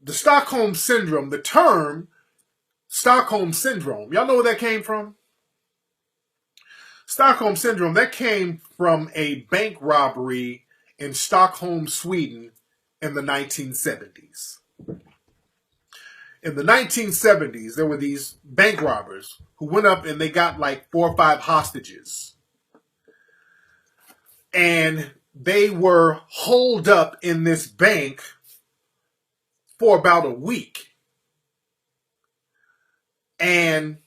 the Stockholm Syndrome, the term Stockholm Syndrome, y'all know where that came from? Stockholm Syndrome, that came from a bank robbery in Stockholm, Sweden in the 1970s. In the 1970s, there were these bank robbers who went up and they got like 4 or 5 hostages. And they were holed up in this bank for about a week. And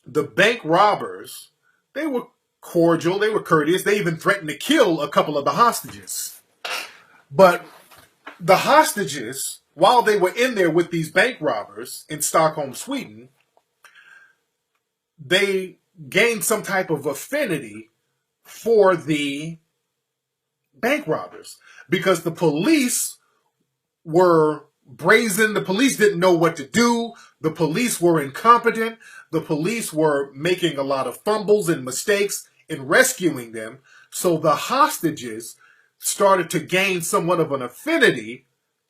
the bank robbers, they were cordial, they were courteous, they even threatened to kill a couple of the hostages. But the hostages, while they were in there with these bank robbers in Stockholm, Sweden, they gained some type of affinity for the bank robbers because the police were brazen. The police didn't know what to do. The police were incompetent. The police were making a lot of fumbles and mistakes in rescuing them. So the hostages started to gain somewhat of an affinity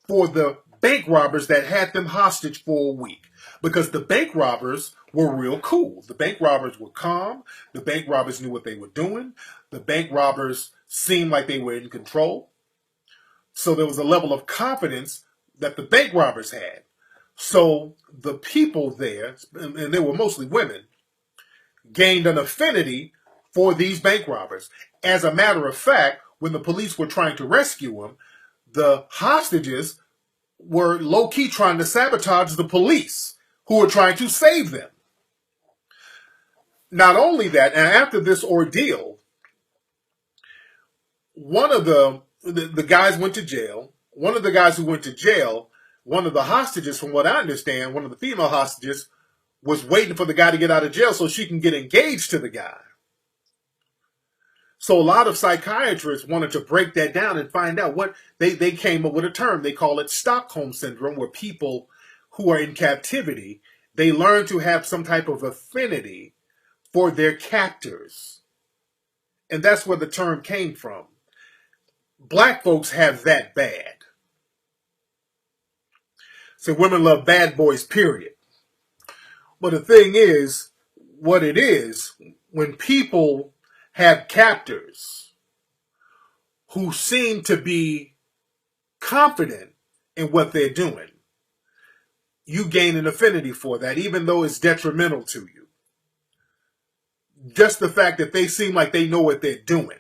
for the bank robbers that had them hostage for a week because the bank robbers were real cool. The bank robbers were calm. The bank robbers knew what they were doing. The bank robbers seemed like they were in control. So there was a level of confidence that the bank robbers had. So the people there, and they were mostly women, gained an affinity for these bank robbers. As a matter of fact, when the police were trying to rescue them, the hostages were low-key trying to sabotage the police who were trying to save them. Not only that, and after this ordeal, one of the guys went to jail. One of the guys who went to jail, one of the hostages, from what I understand, one of the female hostages, was waiting for the guy to get out of jail so she can get engaged to the guy. So a lot of psychiatrists wanted to break that down and find out what they came up with a term. They call it Stockholm Syndrome, where people who are in captivity, they learn to have some type of affinity for their captors. And that's where the term came from. Black folks have that bad. So women love bad boys, period. But the thing is, what it is, when people have captors who seem to be confident in what they're doing, you gain an affinity for that, even though it's detrimental to you. Just the fact that they seem like they know what they're doing,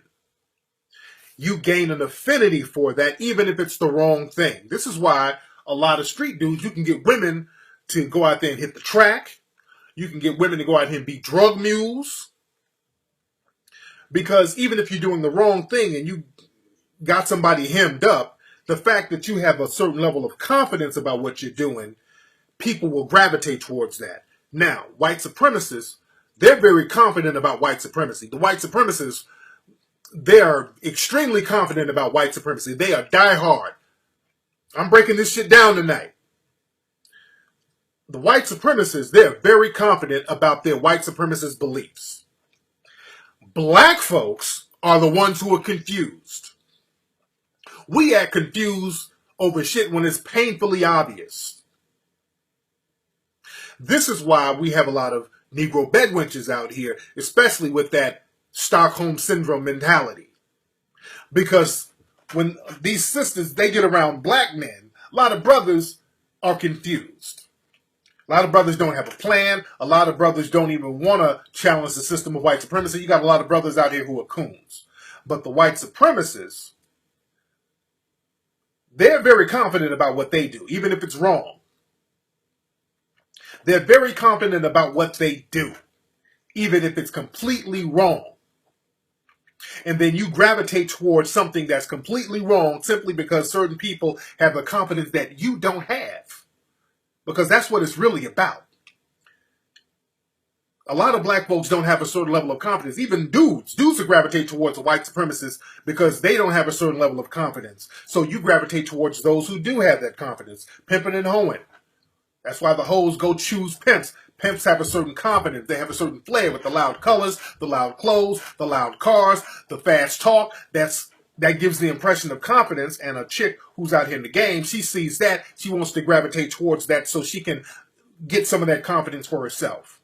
you gain an affinity for that, even if it's the wrong thing. This is why a lot of street dudes, you can get women to go out there and hit the track. You can get women to go out here and be drug mules. Because even if you're doing the wrong thing and you got somebody hemmed up, the fact that you have a certain level of confidence about what you're doing, people will gravitate towards that. Now, white supremacists, they're very confident about white supremacy. The white supremacists, they are extremely confident about white supremacy. They are diehard. I'm breaking this shit down tonight. The white supremacists, they're very confident about their white supremacist beliefs. Black folks are the ones who are confused. We act confused over shit when it's painfully obvious. This is why we have a lot of Negro bedwenches out here, especially with that Stockholm Syndrome mentality. Because when these sisters, they get around black men, a lot of brothers are confused. A lot of brothers don't have a plan. A lot of brothers don't even want to challenge the system of white supremacy. You got a lot of brothers out here who are coons. But the white supremacists, they're very confident about what they do, even if it's wrong. They're very confident about what they do, even if it's completely wrong. And then you gravitate towards something that's completely wrong simply because certain people have a confidence that you don't have. Because that's what it's really about. A lot of black folks don't have a certain level of confidence. Even dudes will gravitate towards a white supremacist because they don't have a certain level of confidence. So you gravitate towards those who do have that confidence. Pimping and hoeing. That's why the hoes go choose pimps. Pimps have a certain confidence. They have a certain flair with the loud colors, the loud clothes, the loud cars, the fast talk. That's that gives the impression of confidence, and a chick who's out here in the game, she sees that, she wants to gravitate towards that so she can get some of that confidence for herself.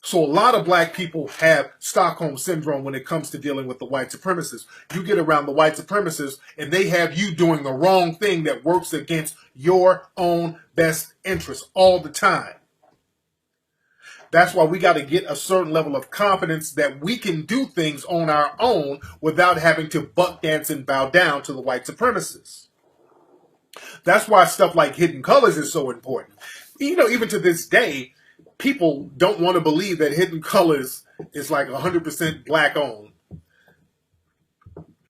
So a lot of black people have Stockholm syndrome when it comes to dealing with the white supremacists. You get around the white supremacists and they have you doing the wrong thing that works against your own best interests all the time. That's why we got to get a certain level of confidence that we can do things on our own without having to buck dance and bow down to the white supremacists. That's why stuff like Hidden Colors is so important. You know, even to this day, people don't want to believe that Hidden Colors is like 100% black owned.